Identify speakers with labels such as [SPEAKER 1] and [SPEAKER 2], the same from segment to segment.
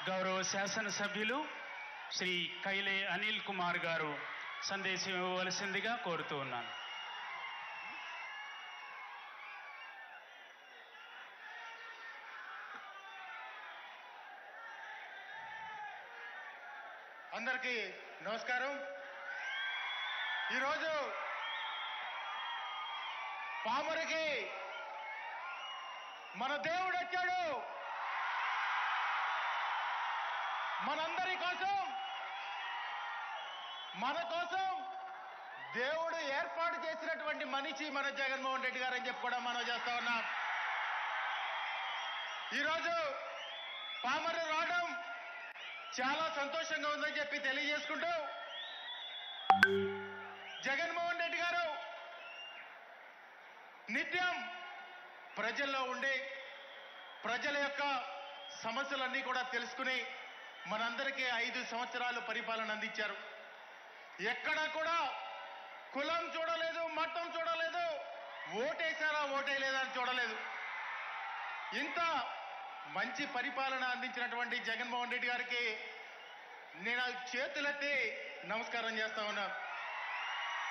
[SPEAKER 1] గౌరవ శాసనసభ్యులు శ్రీ కైలే అనిల్ కుమార్ గారు సందేశం ఇవ్వవలసిందిగా కోరుతూ ఉన్నాను.
[SPEAKER 2] అందరికీ నమస్కారం. ఈరోజు పామరికి మన దేవుడు వచ్చాడు. మనందరి కోసం, మన కోసం దేవుడు ఏర్పాటు చేసినటువంటి మనిషి మన జగన్మోహన్ రెడ్డి గారు అని చెప్పి కూడా మనం చేస్తా ఉన్నాం. ఈరోజు పామరు రావడం చాలా సంతోషంగా ఉందని చెప్పి తెలియజేసుకుంటూ, జగన్మోహన్ రెడ్డి గారు నిత్యం ప్రజల్లో ఉండి ప్రజల యొక్క సమస్యలన్నీ కూడా తెలుసుకుని మనందరికీ 5 సంవత్సరాలు పరిపాలన అందించారు. ఎక్కడా కూడా కులం చూడలేదు, మతం చూడలేదు, ఓటేశారా ఓటేయలేదా అని చూడలేదు. ఇంత మంచి పరిపాలన అందించినటువంటి జగన్మోహన్ రెడ్డి గారికి నేను చేతులెత్తి నమస్కారం చేస్తా ఉన్నా.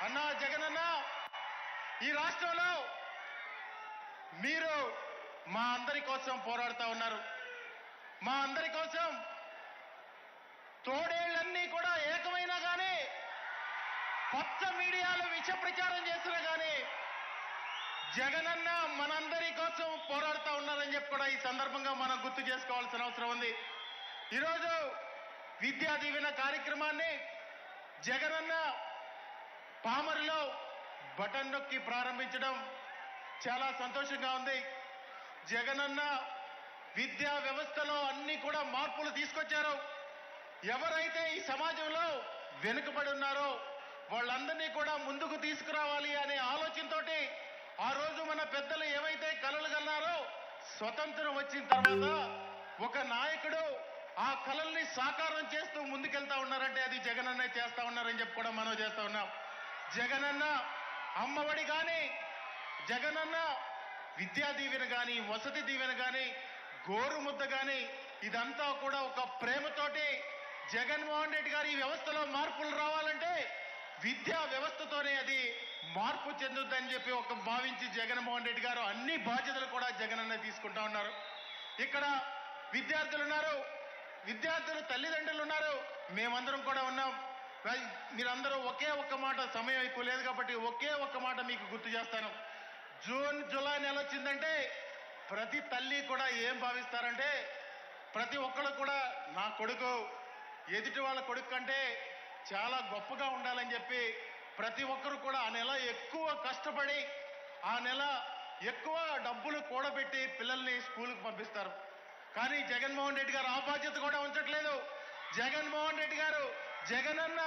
[SPEAKER 2] అన్నా జగనన్న, ఈ రాష్ట్రంలో మీరు మా అందరి కోసం పోరాడుతూ ఉన్నారు. మా అందరి కోసం తోడేళ్లన్నీ కూడా ఏకమైనా కానీ, పచ్చ మీడియాలో విష ప్రచారం చేసినా కానీ జగనన్న మనందరి కోసం పోరాడుతూ ఉన్నారని చెప్పి కూడా ఈ సందర్భంగా మనం గుర్తు చేసుకోవాల్సిన అవసరం ఉంది. ఈరోజు విద్యా దీవెన కార్యక్రమాన్ని జగనన్న పామరులో బటన్ నొక్కి ప్రారంభించడం చాలా సంతోషంగా ఉంది. జగనన్న విద్యా వ్యవస్థలో అన్ని కూడా మార్పులు తీసుకొచ్చారు. ఎవరైతే ఈ సమాజంలో వెనుకబడి ఉన్నారో వాళ్ళందరినీ కూడా ముందుకు తీసుకురావాలి అనే ఆలోచనతోటి ఆ రోజు మన పెద్దలు ఏవైతే కలలు కన్నారో, స్వతంత్రం వచ్చిన తర్వాత ఒక నాయకుడు ఆ కలల్ని సాకారం చేస్తూ ముందుకెళ్తా ఉన్నారంటే అది జగనన్న చేస్తా ఉన్నారని చెప్పి కూడా మనం చేస్తా ఉన్నాం. జగనన్న అమ్మఒడి కానీ, జగనన్న విద్యా దీవెన కానీ, వసతి దీవెన కానీ, గోరు ముద్ద కానీ, ఇదంతా కూడా ఒక ప్రేమతోటి జగన్మోహన్ రెడ్డి గారు ఈ వ్యవస్థలో మార్పులు రావాలంటే విద్యా వ్యవస్థతోనే అది మార్పు చెందుద్దని చెప్పి ఒక భావించి జగన్మోహన్ రెడ్డి గారు అన్ని బాధ్యతలు కూడా జగనన్న తీసుకుంటా ఉన్నారు. ఇక్కడ విద్యార్థులు ఉన్నారు, విద్యార్థులు తల్లిదండ్రులు ఉన్నారు, మేమందరం కూడా ఉన్నాం. మీరందరూ ఒకే ఒక్క మాట, సమయం ఎక్కువ లేదు కాబట్టి ఒకే ఒక్క మాట మీకు గుర్తు చేస్తాను. జూన్ జూలై నెల వచ్చిందంటే ప్రతి తల్లి కూడా ఏం భావిస్తారంటే, ప్రతి ఒక్కరు కూడా నా కొడుకు ఎదుటి వాళ్ళ కొడుకు కంటే చాలా గొప్పగా ఉండాలని చెప్పి ప్రతి ఒక్కరు కూడా ఆ నెల ఎక్కువ కష్టపడి, ఆ నెల ఎక్కువ డబ్బులు కూడబెట్టి పిల్లల్ని స్కూల్కి పంపిస్తారు. కానీ జగన్మోహన్ రెడ్డి గారు ఆ బాధ్యత కూడా ఉంచట్లేదు. జగన్మోహన్ రెడ్డి గారు జగనన్న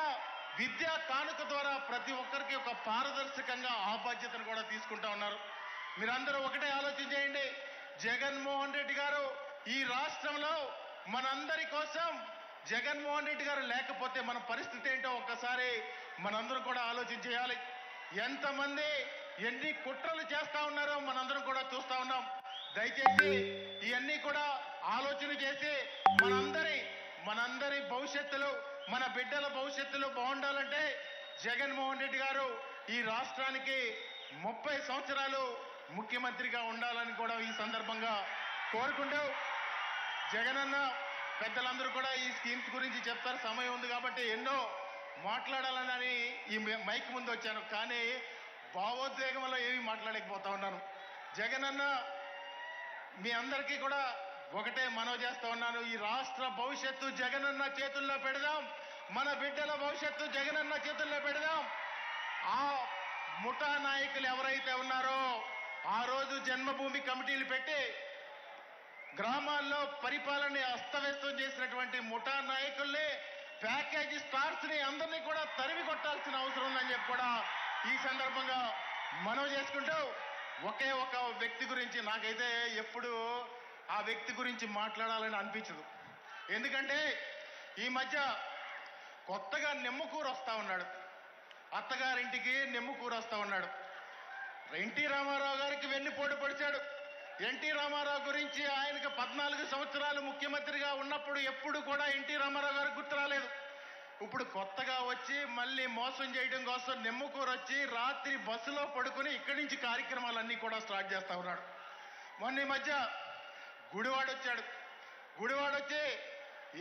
[SPEAKER 2] విద్యా కానుక ద్వారా ప్రతి ఒక్కరికి ఒక పారదర్శకంగా ఆ బాధ్యతను కూడా తీసుకుంటా ఉన్నారు. మీరందరూ ఒకటే ఆలోచన చేయండి. జగన్మోహన్ రెడ్డి గారు ఈ రాష్ట్రంలో మనందరి కోసం, జగన్మోహన్ రెడ్డి గారు లేకపోతే మన పరిస్థితి ఏంటో ఒక్కసారి మనందరం కూడా ఆలోచన చేయాలి. ఎంతమంది ఎన్ని కుట్రలు చేస్తా ఉన్నారో మనందరం కూడా చూస్తా ఉన్నాం. దయచేసి ఇవన్నీ కూడా ఆలోచన చేసి మనందరి భవిష్యత్తులో, మన బిడ్డల భవిష్యత్తులో బాగుండాలంటే జగన్మోహన్ రెడ్డి గారు ఈ రాష్ట్రానికి 30 సంవత్సరాలు ముఖ్యమంత్రిగా ఉండాలని కూడా ఈ సందర్భంగా కోరుకుంటూ, జగనన్న పెద్దలందరూ కూడా ఈ స్కీమ్స్ గురించి చెప్తారు. సమయం ఉంది కాబట్టి ఎన్నో మాట్లాడాలని ఈ మైక్ ముందు వచ్చాను, కానీ భావోద్వేగంలో ఏమీ మాట్లాడలేకపోతా ఉన్నాను. జగనన్న మీ అందరికీ కూడా ఒకటే మనవి చేస్తా ఉన్నాను. ఈ రాష్ట్ర భవిష్యత్తు జగనన్న చేతుల్లో పెడదాం. మన బిడ్డల భవిష్యత్తు జగనన్న చేతుల్లో పెడదాం. ఆ ముఠా నాయకులు ఎవరైతే ఉన్నారో ఆ రోజు జన్మభూమి కమిటీలు పెట్టి గ్రామాల్లో పరిపాలనని అస్తవ్యస్తం చేసినటువంటి ముఠా నాయకుల్ని, ప్యాకేజీ స్టార్స్ ని అందరినీ కూడా తరిమి కొట్టాల్సిన అవసరం ఉందని చెప్పి కూడా ఈ సందర్భంగా మనవి చేసుకుంటూ, ఒకే ఒక వ్యక్తి గురించి నాకైతే ఎప్పుడు ఆ వ్యక్తి గురించి మాట్లాడాలని అనిపించదు. ఎందుకంటే ఈ మధ్య కొత్తగా నిమ్మకూరు వస్తా ఉన్నాడు, అత్తగారింటికి నిమ్మకూరు వస్తా ఉన్నాడు. ఎన్టీ రామారావు గారికి వెన్నుపోటు పొడిచాడు. ఎన్టీ రామారావు గురించి ఆయనకు 14 సంవత్సరాలు ముఖ్యమంత్రిగా ఉన్నప్పుడు ఎప్పుడు కూడా ఎన్టీ రామారావు గారు గుర్తు రాలేదు. ఇప్పుడు కొత్తగా వచ్చి మళ్ళీ మోసం చేయడం కోసం నిమ్మకూరు వచ్చి రాత్రి బస్సులో పడుకుని ఇక్కడి నుంచి కార్యక్రమాలన్నీ కూడా స్టార్ట్ చేస్తా ఉన్నాడు. మొన్న ఈ మధ్య గుడివాడ వచ్చాడు. గుడివాడ వచ్చి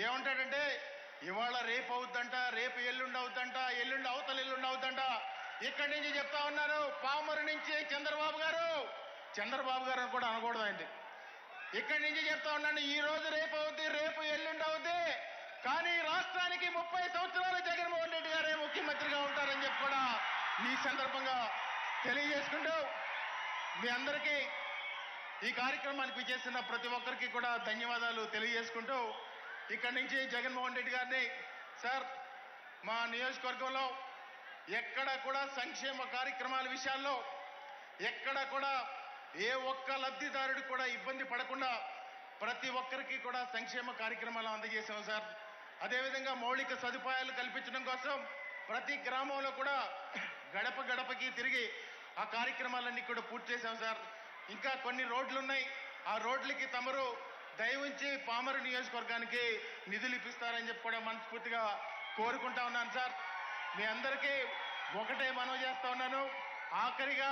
[SPEAKER 2] ఏమంటాడంటే ఇవాళ రేపు అవుద్దంట, రేపు ఎల్లుండి అవుద్దంట, ఎల్లుండి అవతల ఎల్లుండి అవుద్దంట. ఇక్కడి నుంచి చెప్తా ఉన్నారు పామరు నుంచి చంద్రబాబు గారు కూడా అనకూడదు అండి. ఇక్కడి నుంచి చెప్తా ఉన్నాను ఈ రోజు రేపు అవుద్ది, రేపు ఎల్లుండి అవుద్ది, కానీ రాష్ట్రానికి 30 సంవత్సరాలు జగన్మోహన్ రెడ్డి గారే ముఖ్యమంత్రిగా ఉంటారని చెప్పి కూడా ఈ సందర్భంగా తెలియజేసుకుంటూ మీ అందరికీ ఈ కార్యక్రమానికి విచ్చేసిన ప్రతి ఒక్కరికి కూడా ధన్యవాదాలు తెలియజేసుకుంటూ ఇక్కడి నుంచి జగన్మోహన్ రెడ్డి గారిని సార్ మా నియోజకవర్గంలో ఎక్కడ కూడా సంక్షేమ కార్యక్రమాల విషయాల్లో ఎక్కడ కూడా ఏ ఒక్క లబ్ధిదారుడు కూడా ఇబ్బంది పడకుండా ప్రతి ఒక్కరికి కూడా సంక్షేమ కార్యక్రమాలు అందజేశాం సార్. అదేవిధంగా మౌలిక సదుపాయాలు కల్పించడం కోసం ప్రతి గ్రామంలో కూడా గడప గడపకి తిరిగి ఆ కార్యక్రమాలన్నీ కూడా పూర్తి చేశాం సార్. ఇంకా కొన్ని రోడ్లు ఉన్నాయి, ఆ రోడ్లకి తమరు దయవుంచి పామరు నియోజకవర్గానికి నిధులు ఇప్పిస్తారని చెప్పి కూడా మనస్ఫూర్తిగా కోరుకుంటా ఉన్నాను సార్. మీ అందరికీ ఒకటే మనవి చేస్తా ఉన్నాను. ఆఖరిగా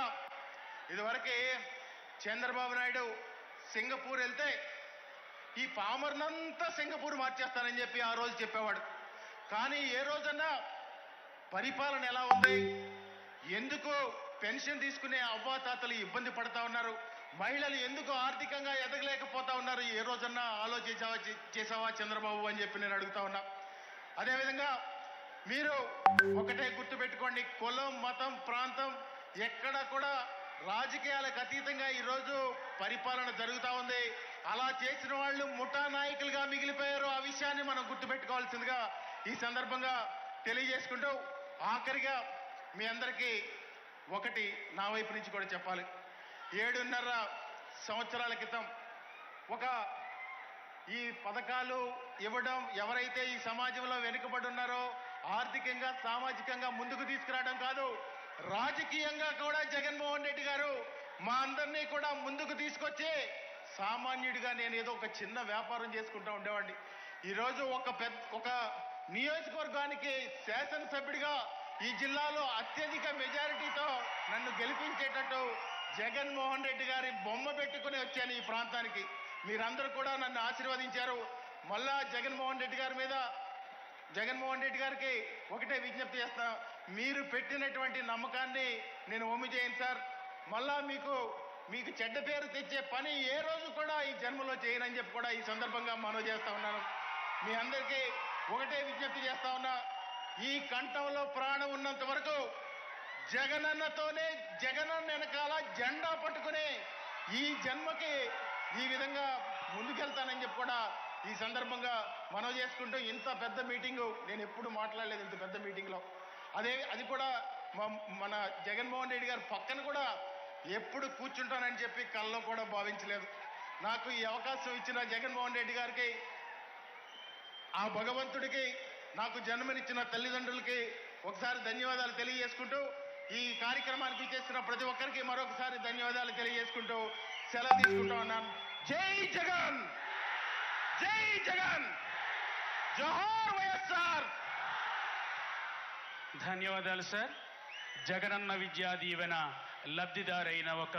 [SPEAKER 2] ఇదివరకే చంద్రబాబు నాయుడు సింగపూర్ వెళ్తే ఈ పామర్నంతా సింగపూర్ మార్చేస్తానని చెప్పి ఆ రోజు చెప్పేవాడు. కానీ ఏ రోజన్నా పరిపాలన ఎలా ఉంది, ఎందుకు పెన్షన్ తీసుకునే అవ్వాతాతలు ఇబ్బంది పడతా ఉన్నారు, మహిళలు ఎందుకు ఆర్థికంగా ఎదగలేకపోతా ఉన్నారు, ఏ రోజన్నా చేసావా చంద్రబాబు అని చెప్పి నేను అడుగుతా ఉన్నా. అదేవిధంగా మీరు ఒకటే గుర్తుపెట్టుకోండి, కులం మతం ప్రాంతం ఎక్కడ కూడా రాజకీయాలకు అతీతంగా ఈరోజు పరిపాలన జరుగుతూ ఉంది. అలా చేసిన వాళ్ళు ముఠా నాయకులుగా మిగిలిపోయారు. ఆ విషయాన్ని మనం గుర్తుపెట్టుకోవాల్సిందిగా ఈ సందర్భంగా తెలియజేసుకుంటూ ఆఖరిగా మీ అందరికీ ఒకటి నా వైపు నుంచి కూడా చెప్పాలి. 7.5 సంవత్సరాల క్రితం ఈ పథకాలు ఇవ్వడం, ఎవరైతే ఈ సమాజంలో వెనుకబడి ఉన్నారో ఆర్థికంగా సామాజికంగా ముందుకు తీసుకురావడం కాదు, రాజకీయంగా కూడా జగన్మోహన్ రెడ్డి గారు మా అందరినీ కూడా ముందుకు తీసుకొచ్చి సామాన్యుడిగా నేను ఏదో ఒక చిన్న వ్యాపారం చేసుకుంటూ ఉండేవాడిని. ఈరోజు ఒక నియోజకవర్గానికి శాసనసభ్యుడిగా ఈ జిల్లాలో అత్యధిక మెజారిటీతో నన్ను గెలిపించేటట్టు జగన్మోహన్ రెడ్డి గారి బొమ్మ పెట్టుకుని వచ్చాను ఈ ప్రాంతానికి. మీరందరూ కూడా నన్ను ఆశీర్వదించారు. మళ్ళా జగన్మోహన్ రెడ్డి గారికి ఒకటే విజ్ఞప్తి చేస్తా, మీరు పెట్టినటువంటి నమ్మకాన్ని నేను ఒమ్ము చేయను సార్. మళ్ళా మీకు చెడ్డ పేరు తెచ్చే పని ఏ రోజు కూడా ఈ జన్మలో చేయనని చెప్పి కూడా ఈ సందర్భంగా మనవి చేస్తా ఉన్నాను. మీ అందరికీ ఒకటే విజ్ఞప్తి చేస్తా ఉన్నా, ఈ కంఠంలో ప్రాణం ఉన్నంత వరకు జగనన్నతోనే, జగనన్న వెనకాల జెండా పట్టుకుని ఈ జన్మకి ఈ విధంగా ముందుకెళ్తానని చెప్పి కూడా ఈ సందర్భంగా మనవి చేసుకుంటూ, ఇంత పెద్ద మీటింగు నేను ఎప్పుడు మాట్లాడలేదు ఇంత పెద్ద మీటింగ్లో. అది కూడా మన జగన్మోహన్ రెడ్డి గారు పక్కన కూడా ఎప్పుడు కూర్చుంటానని చెప్పి కల్లో కూడా భావించలేదు. నాకు ఈ అవకాశం ఇచ్చిన జగన్మోహన్ రెడ్డి గారికి, ఆ భగవంతుడికి, నాకు జన్మనిచ్చిన తల్లిదండ్రులకి ఒకసారి ధన్యవాదాలు తెలియజేసుకుంటూ, ఈ కార్యక్రమానికి చేసిన ప్రతి ఒక్కరికి మరొకసారి ధన్యవాదాలు తెలియజేసుకుంటూ సెలవు తీసుకుంటా ఉన్నాను. జై జగన్, జై జగన్, జోహార్ వైఎస్ఆర్.
[SPEAKER 1] ధన్యవాదాలు సార్. జగనన్న విద్యా దీవెన లబ్ధిదారైన ఒక